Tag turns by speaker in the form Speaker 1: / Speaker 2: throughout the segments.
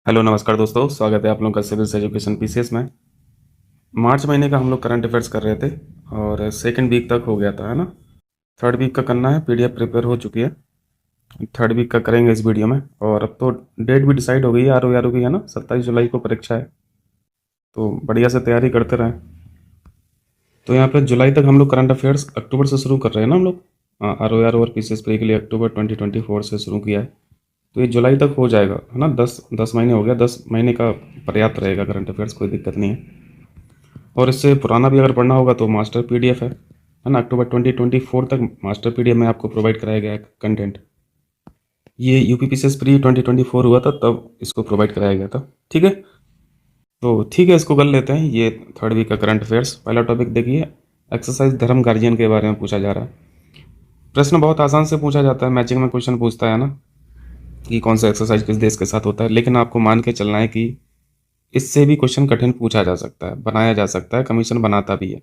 Speaker 1: Hello नमस्कार दोस्तों, स्वागत है आप लोगों का सिविल एजुकेशन पीसीएस में। मार्च महीने का हम लोग करंट अफेयर्स कर रहे थे और सेकंड वीक तक हो गया था, है ना। थर्ड वीक का करना है, पीडीएफ प्रिपेयर हो चुकी है। थर्ड वीक का करेंगे इस वीडियो में। और अब तो डेट भी डिसाइड हो गई है, आर ओ की, है ना। 27 जुलाई को परीक्षा है, तो बढ़िया से तैयारी करते रहें। तो यहाँ पे जुलाई तक हम लोग करंट अफेयर्स, अक्टूबर से शुरू कर रहे हैं ना हम लोग। आर और पीसीएस प्री के लिए अक्टूबर 2024 से शुरू किया है, तो ये जुलाई तक हो जाएगा, है ना। 10 महीने हो गया, 10 महीने का पर्याप्त रहेगा करंट अफेयर्स, कोई दिक्कत नहीं है। और इससे पुराना भी अगर पढ़ना होगा तो मास्टर पीडीएफ है ना। अक्टूबर 2024 तक मास्टर पीडीएफ में आपको प्रोवाइड कराया गया है कंटेंट। ये यूपीपीसीएस प्री 2024 हुआ था तब इसको प्रोवाइड कराया गया था, ठीक है। तो ठीक है, इसको कर लेते हैं। ये थर्ड वीक का करंट अफेयर्स, पहला टॉपिक देखिए। एक्सरसाइज धर्म गार्जियन के बारे में पूछा जा रहा है। प्रश्न बहुत आसान से पूछा जाता है, मैचिंग में क्वेश्चन पूछता है ना, कि कौन सा एक्सरसाइज किस देश के साथ होता है। लेकिन आपको मान के चलना है कि इससे भी क्वेश्चन कठिन पूछा जा सकता है, बनाया जा सकता है, कमीशन बनाता भी है।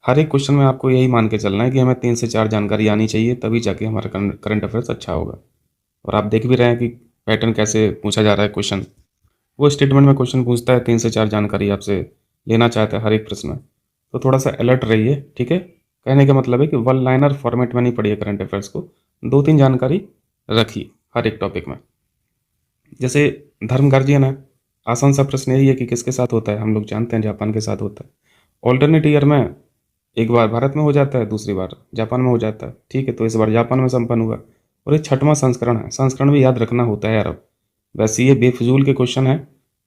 Speaker 1: हर एक क्वेश्चन में आपको यही मान के चलना है कि हमें 3 से 4 जानकारी आनी चाहिए, तभी जाके हमारा करंट अफेयर्स अच्छा होगा। और आप देख भी रहे हैं कि पैटर्न कैसे पूछा जा रहा है क्वेश्चन। वो स्टेटमेंट में क्वेश्चन पूछता है, 3 से 4 जानकारी आपसे लेना चाहता है हर एक प्रश्न में। तो थोड़ा सा अलर्ट रहिए, ठीक है। कहने का मतलब है कि वन लाइनर फॉर्मेट में नहीं पढ़िए करंट अफेयर्स को, 2-3 जानकारी रखिए हर एक टॉपिक में। जैसे धर्म गार्जियन है, आसान सा प्रश्न यही है कि किसके साथ होता है। हम लोग जानते हैं जापान के साथ होता है। ऑल्टरनेट ईयर में एक बार भारत में हो जाता है, दूसरी बार जापान में हो जाता है, ठीक है। तो इस बार जापान में संपन्न हुआ। और ये 6वां संस्करण है, संस्करण भी याद रखना होता है यार। अब वैसे ये बेफजूल के क्वेश्चन है,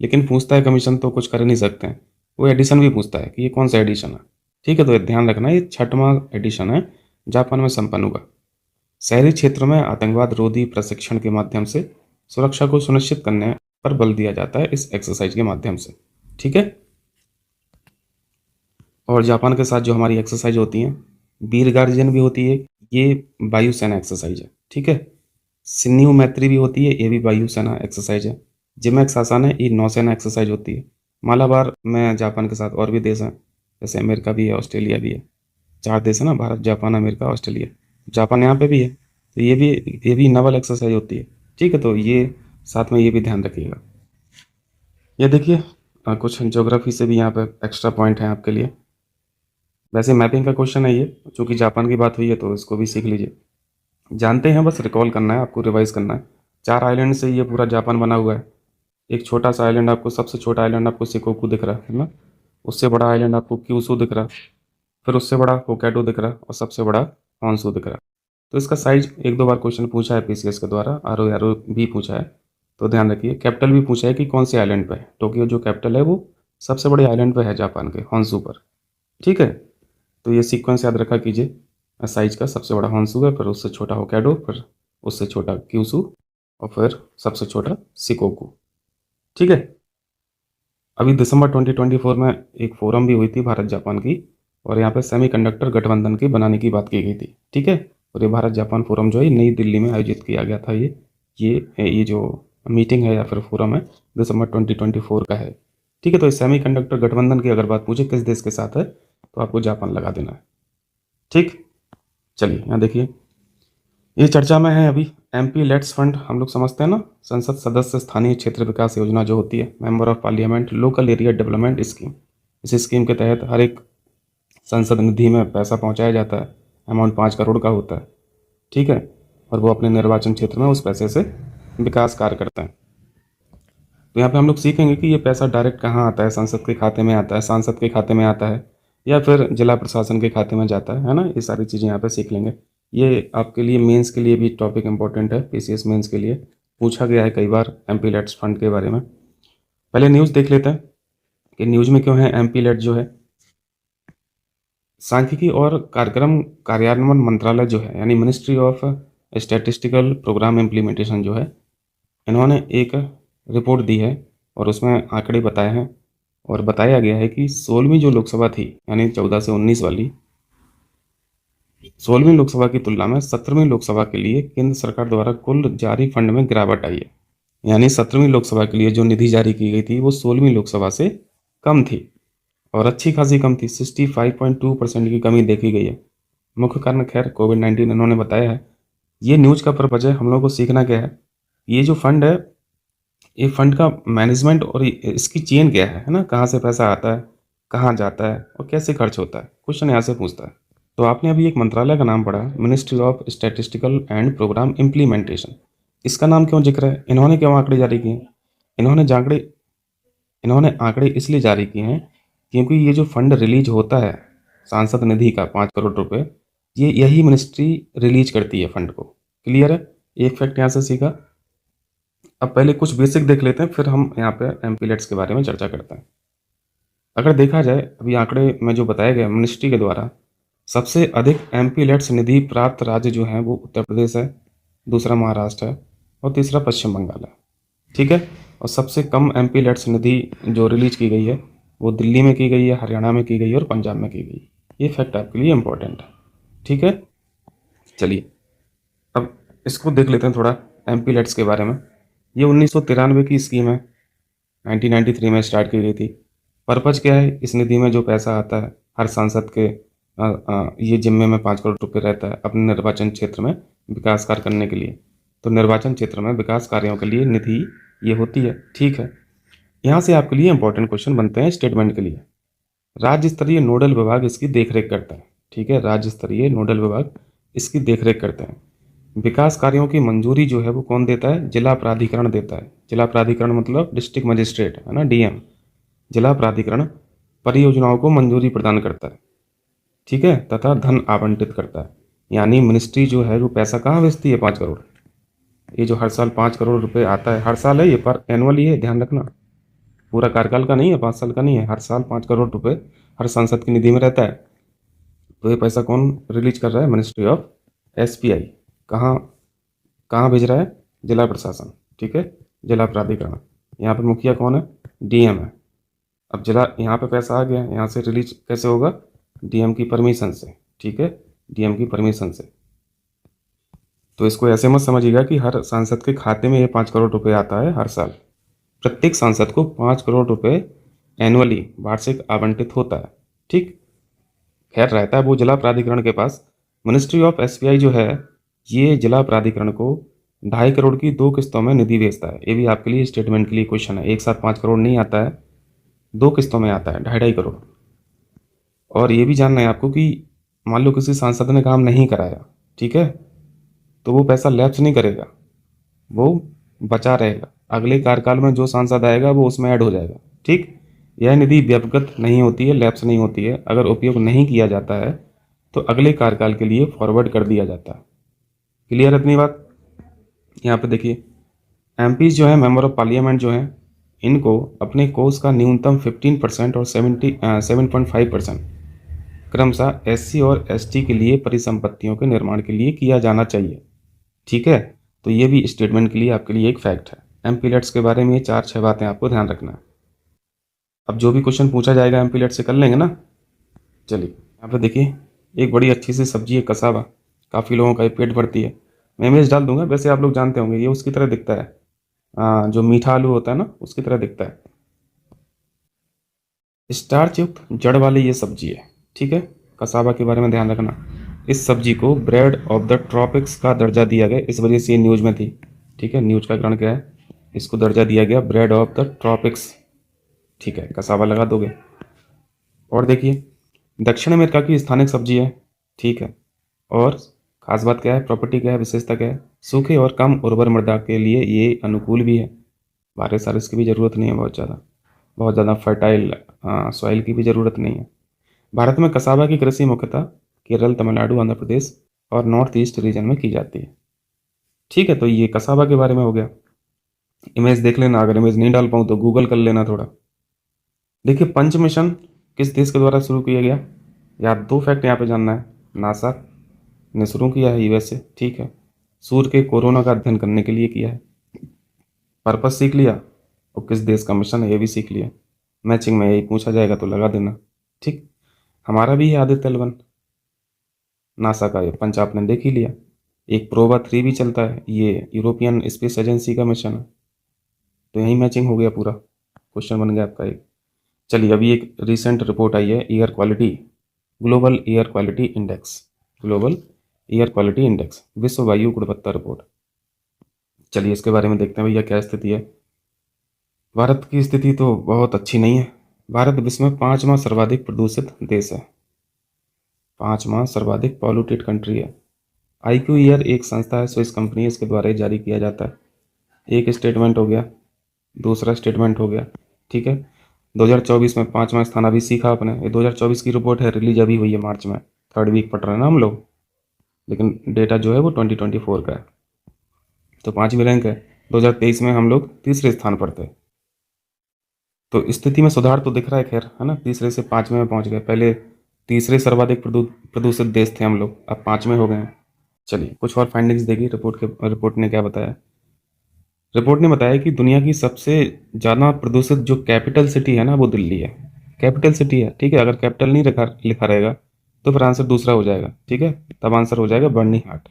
Speaker 1: लेकिन पूछता है कमीशन तो कुछ कर नहीं सकते हैं। वो एडिशन भी पूछता है कि ये कौन सा एडिशन है, ठीक है। तो ये ध्यान रखना, ये 6वां एडिशन है, जापान में संपन्न हुआ। शहरी क्षेत्रों में आतंकवाद रोधी प्रशिक्षण के माध्यम से सुरक्षा को सुनिश्चित करने पर बल दिया जाता है इस एक्सरसाइज के माध्यम से, ठीक है। और जापान के साथ जो हमारी एक्सरसाइज होती हैं, वीर गार्जियन भी होती है, ये वायुसेना एक्सरसाइज है, ठीक है। सिन्यू मैत्री भी होती है, ये भी वायुसेना एक्सरसाइज है। जिमेक्स आसान है, ये नौसेना एक्सरसाइज होती है। मालाबार में जापान के साथ और भी देश हैं, जैसे अमेरिका भी है, ऑस्ट्रेलिया भी है। 4 देश है ना, Bharat, Japan, America, Australia. Japan यहाँ पे भी है, तो ये भी नवल एक्सरसाइज होती है, ठीक है। तो ये साथ में ये भी ध्यान रखिएगा। ये देखिए, कुछ ज्योग्राफी से भी यहाँ पे एक्स्ट्रा पॉइंट है आपके लिए। वैसे मैपिंग का क्वेश्चन है ये, चूंकि जापान की बात हुई है तो इसको भी सीख लीजिए। जानते हैं, बस रिकॉल करना है आपको, रिवाइज करना है। 4 आइलैंड से ये पूरा जापान बना हुआ है। एक छोटा सा आइलैंड आपको, सबसे छोटा आइलैंड आपको सिकोकू दिख रहा है ना। उससे बड़ा आइलैंड आपको क्यूसू दिख रहा है। फिर उससे बड़ा होक्काइडो दिख रहा है, और सबसे बड़ा हॉन्शू दिख रहा है। तो इसका साइज 1-2 बार क्वेश्चन पूछा है पीसीएस के द्वारा, आर भी पूछा है। तो ध्यान रखिए, कैपिटल भी पूछा है कि कौन से आइलैंड पे है। टोक्यो जो कैपिटल है वो सबसे बड़े आइलैंड पे है जापान के, हॉन्शू पर, ठीक है। तो ये सीक्वेंस याद रखा कीजिए। साइज का सबसे बड़ा हॉन्शू है, फिर उससे छोटा होक्काइडो, फिर उससे छोटा क्यूसू, और फिर सबसे छोटा सिकोकू, ठीक है। अभी दिसंबर 2024 में एक फोरम भी हुई थी भारत जापान की, और यहाँ पे सेमीकंडक्टर गठबंधन की बनाने की बात की गई थी, ठीक है। और ये भारत जापान फोरम जो है नई दिल्ली में आयोजित किया गया था। ये जो मीटिंग है या फिर फोरम है, दिसंबर 2024 का है, ठीक है। तो इस सेमीकंडक्टर गठबंधन की अगर बात पूछे किस देश के साथ है, तो आपको जापान लगा देना है, ठीक। चलिए यहाँ देखिए, ये चर्चा में है अभी। एमपी लेट्स फंड हम लोग समझते हैं ना, संसद सदस्य स्थानीय क्षेत्र विकास योजना जो होती है, member of parliament local area development scheme. इस स्कीम के तहत हर एक संसद निधि में पैसा पहुंचाया जाता है। अमाउंट 5 करोड़ का होता है, ठीक है। और वो अपने निर्वाचन क्षेत्र में उस पैसे से विकास कार्य करते हैं। तो यहाँ पे हम लोग सीखेंगे कि ये पैसा डायरेक्ट कहाँ आता है, संसद के खाते में आता है, सांसद के खाते में आता है, या फिर जिला प्रशासन के खाते में जाता है ना। ये सारी चीज़ें यहाँ पे सीख लेंगे। ये आपके लिए मेंस के लिए भी टॉपिक इंपॉर्टेंट है, पीसीएस मेंस के लिए पूछा गया है कई बार एमपी लेट्स फंड के बारे में। पहले न्यूज़ देख लेते हैं कि न्यूज़ में क्यों है एमपी लेट जो है। सांख्यिकी और कार्यक्रम कार्यान्वयन मंत्रालय जो है, यानी ministry of statistical programme implementation जो है, इन्होंने एक रिपोर्ट दी है और उसमें आंकड़े बताए हैं। और बताया गया है कि 16वीं जो लोकसभा थी, यानी 14 से 19 वाली, 16वीं लोकसभा की तुलना में 17वीं लोकसभा के लिए केंद्र सरकार द्वारा कुल जारी फंड में गिरावट आई है। यानी 17वीं लोकसभा के लिए जो निधि जारी की गई थी वो 16वीं लोकसभा से कम थी, और अच्छी खासी कम थी। 65.2% की कमी देखी गई है। मुख्य कारण खैर कोविड-19 इन्होंने बताया है। ये न्यूज़ का पर्पज है, हम लोग को सीखना क्या है। ये जो फंड है ये फंड का मैनेजमेंट और इसकी चेन क्या है ना, कहाँ से पैसा आता है, कहाँ जाता है और कैसे खर्च होता है, क्वेश्चन यहाँ से पूछता है। तो आपने अभी एक मंत्रालय का नाम पढ़ा, ministry of statistical and programme implementation. इसका नाम क्यों जिक्र है, इन्होंने क्यों आंकड़े जारी किए? इन्होंने आंकड़े इन्होंने आंकड़े इसलिए जारी किए हैं क्योंकि ये जो फंड रिलीज होता है सांसद निधि का 5 करोड़ रुपए, ये यही मिनिस्ट्री रिलीज करती है फंड को। क्लियर है? एक फैक्ट यहाँ से सीखा। अब पहले कुछ बेसिक देख लेते हैं, फिर हम यहाँ पे एमपीलेट्स के बारे में चर्चा करते हैं। अगर देखा जाए अभी आंकड़े में जो बताए गए मिनिस्ट्री के द्वारा, सबसे अधिक एमपीलेट्स निधि प्राप्त राज्य जो हैं वो उत्तर प्रदेश है, दूसरा महाराष्ट्र है और तीसरा पश्चिम बंगाल है। ठीक है? और सबसे कम एमपीलेट्स निधि जो रिलीज की गई है वो दिल्ली में की गई है, हरियाणा में की गई है और पंजाब में की गई। ये फैक्ट आपके लिए इंपॉर्टेंट है। ठीक है, चलिए अब इसको देख लेते हैं थोड़ा एमपीलेट्स के बारे में। ये 1993 की स्कीम है, 1993 में स्टार्ट की गई थी। पर्पज क्या है, इस निधि में जो पैसा आता है हर सांसद के ये जिम्मे में 5 करोड़ रुपये रहता है अपने निर्वाचन क्षेत्र में विकास कार्य करने के लिए। तो निर्वाचन क्षेत्र में विकास कार्यों के लिए निधि ये होती है। ठीक है, यहाँ से आपके लिए इंपॉर्टेंट क्वेश्चन बनते हैं स्टेटमेंट के लिए। राज्य स्तरीय नोडल विभाग इसकी देखरेख करता है। ठीक है, राज्य स्तरीय नोडल विभाग इसकी देखरेख करते हैं। विकास कार्यों की मंजूरी जो है वो कौन देता है? जिला प्राधिकरण देता है। जिला प्राधिकरण मतलब डिस्ट्रिक्ट मजिस्ट्रेट है ना, डीएम। जिला प्राधिकरण परियोजनाओं को मंजूरी प्रदान करता है। ठीक है, तथा धन आवंटित करता है। यानी मिनिस्ट्री जो है वो पैसा कहाँ भेजती है? 5 करोड़। ये जो हर साल 5 करोड़ रुपए आता है, हर साल है ये, पर एनुअली है, ध्यान रखना, पूरा कार्यकाल का नहीं है, 5 साल का नहीं है, हर साल 5 करोड़ रुपए हर सांसद की निधि में रहता है। तो ये पैसा कौन रिलीज कर रहा है? Ministry of SPI. कहाँ कहाँ भेज रहा है? जिला प्रशासन। ठीक है, जिला प्राधिकरण। यहाँ पे मुखिया कौन है? डीएम है। अब जिला यहाँ पे पैसा आ गया, यहाँ से रिलीज कैसे होगा? डीएम की परमिशन से। ठीक है, डीएम की परमिशन से। तो इसको ऐसे मत समझिएगा कि हर सांसद के खाते में ये 5 करोड़ रुपए आता है हर साल। प्रत्येक सांसद को 5 करोड़ रुपए एनुअली, वार्षिक आवंटित होता है। ठीक, खैर रहता है वो जिला प्राधिकरण के पास। मिनिस्ट्री ऑफ एसपीआई जो है ये जिला प्राधिकरण को 2.5 करोड़ की 2 किस्तों में निधि भेजता है। ये भी आपके लिए स्टेटमेंट के लिए क्वेश्चन है। एक साथ 5 करोड़ नहीं आता है, 2 किस्तों में आता है, 2.5 करोड़। और ये भी जानना है आपको कि मान लो किसी सांसद ने काम नहीं कराया, ठीक है, तो वो पैसा लैप्स नहीं करेगा, वो बचा रहेगा। अगले कार्यकाल में जो सांसद आएगा वो उसमें ऐड हो जाएगा। ठीक, यह निधि व्यवगत नहीं होती है, लैप्स नहीं होती है। अगर उपयोग नहीं किया जाता है तो अगले कार्यकाल के लिए फॉरवर्ड कर दिया जाता है। क्लियर है इतनी बात? यहाँ पे देखिए, एमपीज जो है, मेंबर ऑफ पार्लियामेंट जो है, इनको अपने कोष का न्यूनतम 15% और 7.5% क्रमशः एससी और एसटी के लिए परिसंपत्तियों के निर्माण के लिए किया जाना चाहिए। ठीक है, तो ये भी स्टेटमेंट के लिए आपके लिए एक फैक्ट है। एमपीलेट्स के बारे में ये 4-6 बातें आपको ध्यान रखना है। अब जो भी क्वेश्चन पूछा जाएगा एमपीलेट से कर लेंगे ना। चलिए यहाँ पे देखिए, एक बड़ी अच्छी सी सब्जी है कसावा, काफ़ी लोगों का ये पेट भरती है। मैं इमेज डाल दूंगा, वैसे आप लोग जानते होंगे, ये उसकी तरह दिखता है, जो मीठा आलू होता है ना उसकी तरह दिखता है। स्टार्च युक्त जड़ वाली ये सब्जी है। ठीक है, कसावा के बारे में ध्यान रखना। इस सब्जी को ब्रेड ऑफ द ट्रॉपिक्स का दर्जा दिया गया, इस वजह से ये न्यूज में थी। ठीक है, न्यूज का कारण क्या है? इसको दर्जा दिया गया ब्रेड ऑफ द ट्रॉपिक्स। ठीक है, कसावा लगा दोगे। और देखिए, दक्षिण अमेरिका की स्थानिक सब्जी है। ठीक है, और खास बात क्या है, प्रॉपर्टी क्या है, विशेषता क्या है? सूखे और कम उर्वर मृदा के लिए ये अनुकूल भी है। बारिश सारिश की भी ज़रूरत नहीं है, बहुत ज़्यादा फर्टाइल सॉइल की भी ज़रूरत नहीं है। भारत में कसावा की कृषि मुख्यतः केरल, तमिलनाडु, आंध्र प्रदेश और नॉर्थ ईस्ट रीजन में की जाती है। ठीक है, तो ये कसावा के बारे में हो गया। इमेज देख लेना, अगर इमेज नहीं डाल पाऊँ तो गूगल कर लेना थोड़ा। देखिए, पंच मिशन किस देश के द्वारा शुरू किया गया? या 2 फैक्ट यहाँ पे जानना है। नासा ने शुरू किया है, यूएसए। ठीक है, सूर्य के कोरोना का अध्ययन करने के लिए किया है। पर्पस सीख लिया, और किस देश का मिशन है ये भी सीख लिया। मैचिंग में यही पूछा जाएगा तो लगा देना। ठीक, हमारा भी है आदित्य L1, नासा का ये पंच आपने देख ही लिया। एक प्रोवा 3 भी चलता है, ये यूरोपियन स्पेस एजेंसी का मिशन है। तो यही मैचिंग हो गया, पूरा क्वेश्चन बन गया आपका एक। चलिए, अभी एक रिसेंट रिपोर्ट आई है, air quality, global air quality index, global air quality index, विश्व वायु गुणवत्ता रिपोर्ट। चलिए इसके बारे में देखते हैं भैया क्या स्थिति है। भारत की स्थिति तो बहुत अच्छी नहीं है। भारत विश्व में 5वां सर्वाधिक प्रदूषित देश है। 5वां सर्वाधिक पॉल्यूटेड कंट्री है। IQ ईयर एक संस्था है, स्विस कंपनी है, इसके द्वारा ही जारी किया जाता है। एक स्टेटमेंट हो गया, दूसरा स्टेटमेंट हो गया। ठीक है, 2024 में 5वां स्थान अभी सीखा आपने। ये 2024 की रिपोर्ट है, रिलीज अभी हुई है मार्च में। थर्ड वीक पढ़ रहे हैं ना हम लोग, लेकिन डेटा जो है वो 2024 का है। तो 5वीं रैंक है। 2023 में हम लोग तीसरे स्थान पर थे। तो स्थिति में सुधार तो दिख रहा है, खैर, है ना। तीसरे से 5वें में पहुंच गए। पहले तीसरे सर्वाधिक प्रदूषित देश थे हम लोग, अब 5वें हो गए हैं। चलिए कुछ और फाइंडिंग्स देखिए रिपोर्ट ने क्या बताया। रिपोर्ट ने बताया कि दुनिया की सबसे ज़्यादा प्रदूषित जो कैपिटल सिटी है ना, वो दिल्ली है। कैपिटल सिटी है, ठीक है। अगर कैपिटल नहीं लिखा रहेगा तो फिर आंसर दूसरा हो जाएगा, ठीक है। तब आंसर हो जाएगा बर्नी हाट।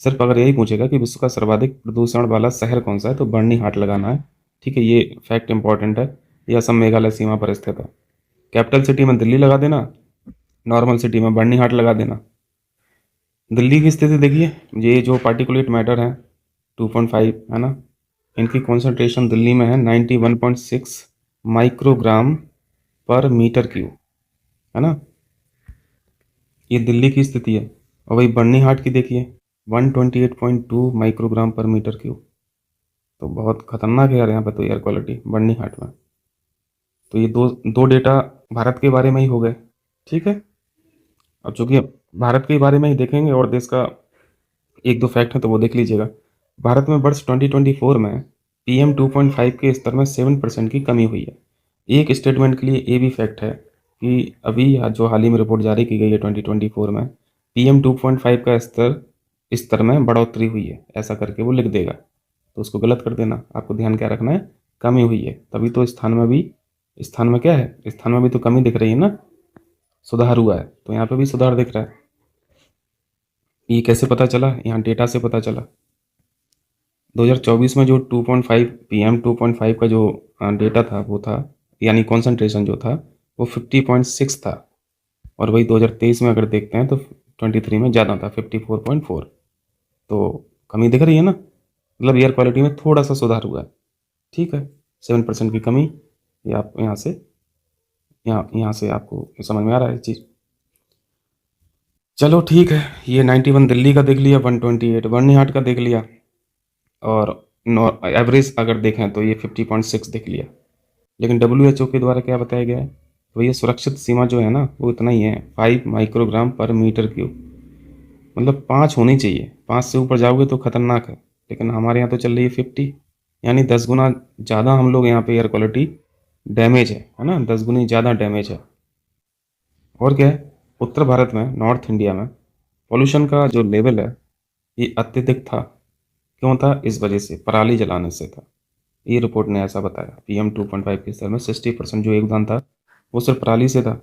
Speaker 1: सिर्फ अगर यही पूछेगा कि विश्व का सर्वाधिक प्रदूषण वाला शहर कौन सा है, तो बर्नी हाट लगाना है, ठीक है। ये फैक्ट इंपॉर्टेंट है। ये असम मेघालय सीमा पर स्थित है। कैपिटल सिटी में दिल्ली लगा देना, नॉर्मल सिटी में बर्नी हाट लगा देना। दिल्ली की स्थिति देखिए, ये जो पार्टिकुलेट मैटर है 2.5 है ना, इनकी कॉन्सेंट्रेशन दिल्ली में है 91.6 माइक्रोग्राम पर मीटर क्यूब, है ना। ये दिल्ली की स्थिति है। और वही बर्नी हाट की देखिए, 128.2 माइक्रोग्राम पर मीटर क्यूब। तो बहुत खतरनाक है यार यहाँ पे तो एयर क्वालिटी बर्नी हाट में। तो ये दो दो डेटा भारत के बारे में ही हो गए, ठीक है। अब चूंकि भारत के बारे में ही देखेंगे और देश का एक दो फैक्ट है तो वो देख लीजिएगा। भारत में वर्ष 2024 में PM 2.5 के स्तर में 7% की कमी हुई है। एक स्टेटमेंट के लिए ये भी फैक्ट है कि अभी जो हाल ही में रिपोर्ट जारी की गई है 2024 में, PM 2.5 का स्तर में बढ़ोतरी हुई है, ऐसा करके वो लिख देगा तो उसको गलत कर देना। आपको ध्यान क्या रखना है, कमी हुई है। तभी तो स्थान में क्या है, स्थान में भी तो कमी दिख रही है ना, सुधार हुआ है। तो यहाँ पे भी सुधार दिख रहा है। ये कैसे पता चला, यहाँ डेटा से पता चला। 2024 में जो 2.5 PM 2.5 का जो डेटा था वो था, यानी कॉन्सेंट्रेशन जो था वो 50.6 था। और वही 2023 में अगर देखते हैं तो 23 में ज़्यादा था, 54.4। तो कमी दिख रही है ना, मतलब एयर क्वालिटी में थोड़ा सा सुधार हुआ है, ठीक है। 7% की कमी, ये आप यहाँ से आपको समझ में आ रहा है चीज़। चलो ठीक है, ये 91 दिल्ली का देख लिया, 128 बर्निहाट का देख लिया, और एवरेज अगर देखें तो ये 50.6 देख लिया। लेकिन WHO के द्वारा क्या बताया गया है, तो ये सुरक्षित सीमा जो है ना वो इतना ही है, 5 माइक्रोग्राम पर मीटर क्यूब। मतलब 5 होनी चाहिए, 5 से ऊपर जाओगे तो खतरनाक है। लेकिन हमारे यहाँ तो चल रही है 50, यानी 10 गुना ज़्यादा हम लोग यहाँ पे एयर क्वालिटी डैमेज है ना, 10 गुनी ज़्यादा डैमेज है। और क्या है, उत्तर भारत में, नॉर्थ इंडिया में पोल्यूशन का जो लेवल है ये अत्यधिक था। क्यों था, इस वजह से पराली जलाने से था। ये रिपोर्ट ने ऐसा बताया। PM 2.5 के स्तर में 60% जो योगदान था वो सिर्फ पराली से था।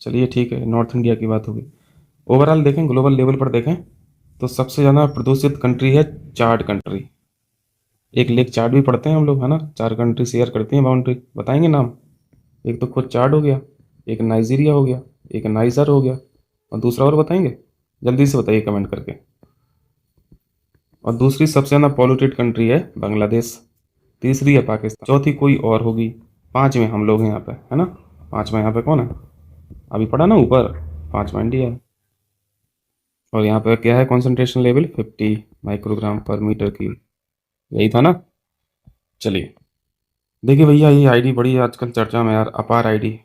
Speaker 1: चलिए ठीक है, नॉर्थ इंडिया की बात होगी। ओवरऑल देखें, ग्लोबल लेवल पर देखें तो सबसे ज़्यादा प्रदूषित कंट्री है चार्ट कंट्री। एक लेक चार्ट भी पढ़ते हैं हम लोग, है ना। 4 कंट्री शेयर करती हैं बाउंड्री, बताएंगे नाम। एक तो खुद चार्ट हो गया, एक नाइजीरिया हो गया, एक नाइजर हो गया, और दूसरा और बताएंगे, जल्दी से बताइए कमेंट करके। और दूसरी सबसे ज़्यादा पॉल्यूटेड कंट्री है बांग्लादेश, तीसरी है पाकिस्तान, चौथी कोई और होगी, 5वें हम लोग हैं यहाँ पे, है ना। 5वां यहाँ पे कौन है, अभी पढ़ा ना ऊपर, 5वां इंडिया है। और यहाँ पे क्या है कॉन्सेंट्रेशन लेवल, 50 माइक्रोग्राम पर मीटर की, यही था ना। चलिए देखिए भैया, ये आईडी बड़ी है आजकल चर्चा में यार, अपार आईडी।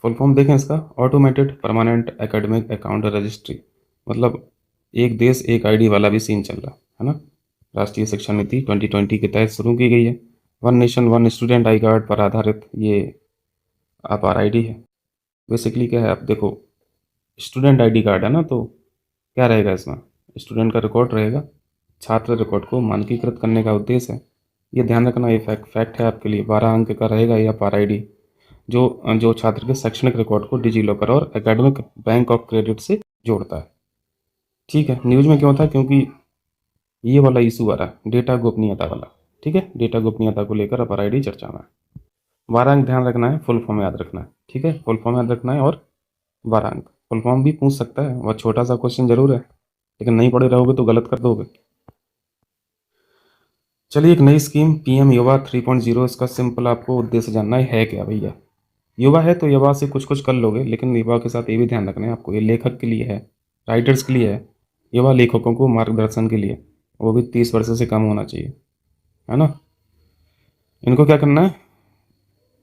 Speaker 1: फुल फॉर्म देखें इसका, automated permanent academic account registry. मतलब एक देश एक आईडी वाला भी सीन चल रहा है ना। राष्ट्रीय शिक्षा नीति 2020 के तहत शुरू की गई है। One nation one student I card पर आधारित ये अपार आईडी है। बेसिकली क्या है, अब देखो, स्टूडेंट आईडी कार्ड है ना, तो क्या रहेगा इसमें, स्टूडेंट का रिकॉर्ड रहेगा। छात्र रिकॉर्ड को मानकीकृत करने का उद्देश्य है। ये ध्यान रखना, ये फैक्ट है आपके लिए। 12 अंक का रहेगा ये अपार आईडी, जो जो छात्र के शैक्षणिक रिकॉर्ड को डिजी लॉकर और एकेडमिक बैंक ऑफ क्रेडिट से जोड़ता है, ठीक है। न्यूज़ में क्यों था, क्योंकि ये वाला इशू आ रहा है, डेटा गोपनीयता वाला, ठीक है। डेटा गोपनीयता को लेकर अपार आईडी चर्चा में। 12 अंक ध्यान रखना है, फुल फॉर्म याद रखना है, ठीक है। फुल फॉर्म याद रखना है, और 12 अंक फुल फॉर्म भी पूछ सकता है, वह छोटा सा क्वेश्चन जरूर है, लेकिन नहीं पढ़े रहोगे तो गलत कर दोगे। चलिए, एक नई स्कीम पीएम युवा 3.0, इसका सिंपल आपको उद्देश्य जानना है क्या भैया। युवा है तो युवा से कुछ कुछ कर लोगे, लेकिन युवा के साथ ये भी ध्यान रखना है आपको, ये लेखक के लिए है, राइटर्स के लिए है, युवा लेखकों को मार्गदर्शन के लिए, वो भी 30 वर्ष से कम होना चाहिए, है ना। इनको क्या करना है,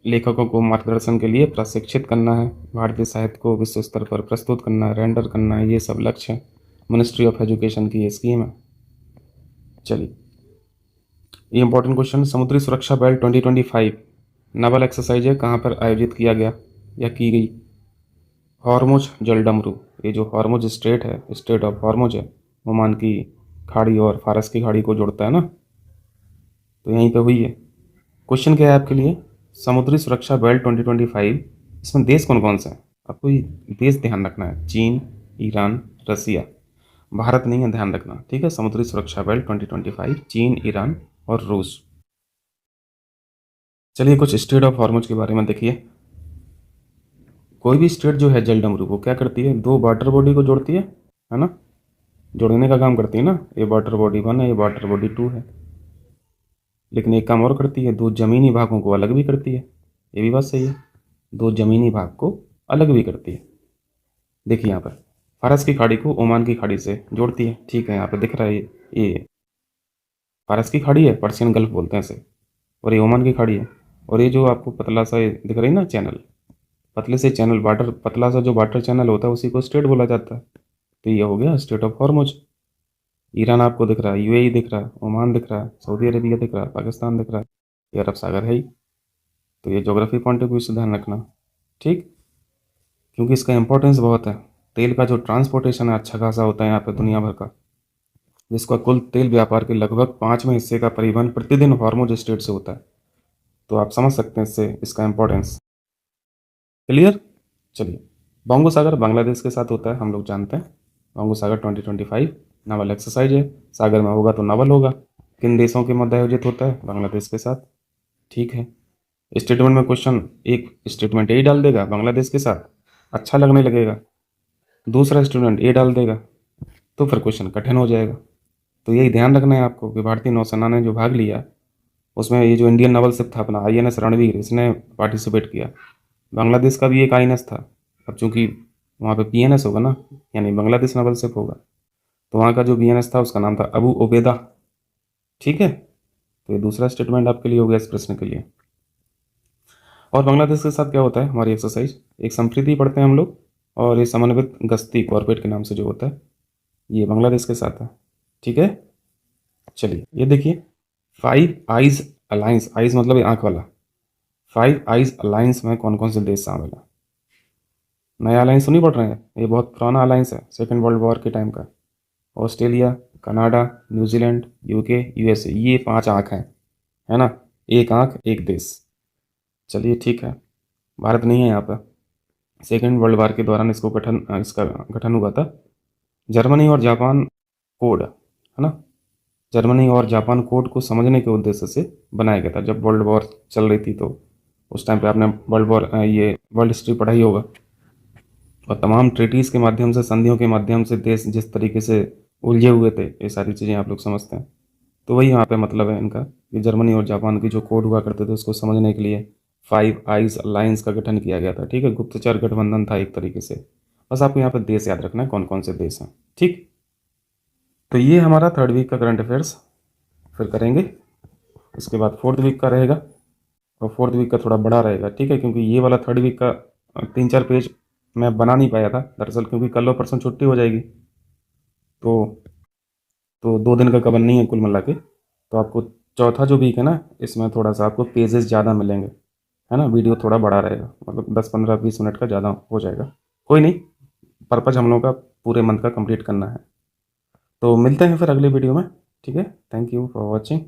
Speaker 1: लेखकों को मार्गदर्शन के लिए प्रशिक्षित करना है, भारतीय साहित्य को विश्व स्तर पर प्रस्तुत करना है, रेंडर करना है, ये सब लक्ष्य है। मिनिस्ट्री ऑफ एजुकेशन की ये स्कीम है। चलिए, ये इंपॉर्टेंट क्वेश्चन, समुद्री सुरक्षा बेल्ट 2025 नावल एक्सरसाइज है, कहाँ पर आयोजित किया गया या की गई। हॉर्मुज जलडमरू, ये जो हॉर्मुज स्ट्रेट है, स्ट्रेट ऑफ हॉर्मुज है, ओमान की खाड़ी और फारस की खाड़ी को जोड़ता है ना, तो यहीं पे हुई है। क्वेश्चन क्या है आपके लिए, समुद्री सुरक्षा बेल्ट 2025, इसमें देश कौन कौन से हैं, आपको ये देश ध्यान रखना है, चीन, ईरान, रसिया, भारत नहीं है, ध्यान रखना, ठीक है। समुद्री सुरक्षा बेल्ट 2025, चीन, ईरान और रूस। चलिए, कुछ स्ट्रेट ऑफ हॉर्मुज के बारे में देखिए। कोई भी स्टेट जो है जल डमरू, वो क्या करती है, दो वाटर बॉडी को जोड़ती है ना, जोड़ने का काम करती है ना, ये वाटर बॉडी 1 है, ये वाटर बॉडी 2 है। लेकिन एक काम और करती है, दो जमीनी भागों को अलग भी करती है, ये भी बात सही है, दो जमीनी भाग को अलग भी करती है। देखिए यहाँ पर फारस की खाड़ी को ओमान की खाड़ी से जोड़ती है, ठीक है, यहाँ पे दिख रहा है ये फारस की खाड़ी है, पर्शियन गल्फ बोलते हैं इसे, और ये ओमान की खाड़ी है। और ये जो आपको पतला सा ये दिख रही है ना चैनल, पतले से चैनल, वाटर पतला सा जो वाटर चैनल होता है उसी को स्ट्रेट बोला जाता है। तो ये हो गया स्ट्रेट ऑफ हॉर्मुज। ईरान आपको दिख रहा है, यूएई दिख रहा है, ओमान दिख रहा है, सऊदी अरेबिया दिख रहा है, पाकिस्तान दिख रहा है, ये अरब सागर है ही। तो ये ज्योग्राफी पॉइंट ऑफ व्यू से ध्यान रखना, ठीक, क्योंकि इसका इंपॉर्टेंस बहुत है। तेल का जो ट्रांसपोर्टेशन है अच्छा खासा होता है यहाँ पे दुनिया भर का, जिसका कुल तेल व्यापार के लगभग 5वें हिस्से का परिवहन प्रतिदिन हॉर्मुज स्ट्रेट से होता है। तो आप समझ सकते हैं इससे इसका इंपॉर्टेंस। क्लियर। चलिए, बंगो सागर बांग्लादेश के साथ होता है, हम लोग जानते हैं। बंगो सागर 2025 नावल एक्सरसाइज है, सागर में होगा तो नावल होगा। किन देशों के मध्य आयोजित होता है, बांग्लादेश के साथ, ठीक है। स्टेटमेंट में क्वेश्चन, एक स्टेटमेंट ए डाल देगा बांग्लादेश के साथ, अच्छा लगने लगेगा, दूसरा स्टेटमेंट ए डाल देगा तो फिर क्वेश्चन कठिन हो जाएगा। तो यही ध्यान रखना है आपको कि भारतीय नौसेना ने जो भाग लिया उसमें ये जो इंडियन नवल शिप था अपना आईएनएस रणवीर, इसने पार्टिसिपेट किया। बांग्लादेश का भी एक आईएनएस था, अब चूंकि वहाँ पे पीएनएस होगा ना, यानी बांग्लादेश नवल शिप होगा, तो वहाँ का जो बीएनएस था उसका नाम था अबू ओबेदा, ठीक है। तो ये दूसरा स्टेटमेंट आपके लिए हो गया इस प्रश्न के लिए। और बांग्लादेश के साथ क्या होता है हमारी एक्सरसाइज, एक संप्रीति पढ़ते हैं हम लोग, और ये समन्वित गश्ती कॉर्पोरेट के नाम से जो होता है, ये बांग्लादेश के साथ है, ठीक है। चलिए, ये देखिए, 5 आइज अलायंस, आइज मतलब ये आंख वाला, 5 आइज अलायंस में कौन कौन से देश शामिल है। नया अलायंस तो नहीं पढ़ रहे हैं, ये बहुत पुराना अलायंस है, सेकेंड वर्ल्ड वॉर के टाइम का। Australia, Canada, New Zealand, UK, USA, ये 5 आंख हैं, है ना, एक आंख एक देश। चलिए, ठीक है, भारत नहीं है यहाँ पर। सेकेंड वर्ल्ड वॉर के दौरान इसका गठन हुआ था। जर्मनी और जापान कोड, है ना, जर्मनी और जापान कोड को समझने के उद्देश्य से बनाया गया था। जब वर्ल्ड वॉर चल रही थी तो उस टाइम पे आपने ये वर्ल्ड हिस्ट्री पढ़ा ही होगा, और तमाम ट्रीटीज़ के माध्यम से, संधियों के माध्यम से देश जिस तरीके से उलझे हुए थे, ये सारी चीज़ें आप लोग समझते हैं। तो वही यहाँ पे मतलब है इनका कि जर्मनी और जापान की जो कोड हुआ करते थे उसको समझने के लिए 5 आइज अलायंस का गठन किया गया था, ठीक है, गुप्तचर गठबंधन था एक तरीके से। बस आपको यहाँ पर देश याद रखना है कौन कौन से देश हैं, ठीक। तो ये हमारा 3rd वीक का करंट अफेयर्स, फिर करेंगे, इसके बाद 4th वीक का रहेगा, और 4th वीक का थोड़ा बड़ा रहेगा, ठीक है, क्योंकि ये वाला 3rd वीक का 3-4 पेज मैं बना नहीं पाया था दरअसल, क्योंकि कल और परसों छुट्टी हो जाएगी, तो 2 दिन का कवर नहीं है कुल मिला के। तो आपको चौथा जो वीक है ना, इसमें थोड़ा सा आपको पेजेस ज़्यादा मिलेंगे, है ना, वीडियो थोड़ा बड़ा रहेगा, मतलब 10-15-20 मिनट का ज़्यादा हो जाएगा, कोई नहीं, पर्पज हम लोग का पूरे मंथ का कंप्लीट करना है। तो मिलते हैं फिर अगले वीडियो में, ठीक है, थैंक यू फॉर वॉचिंग।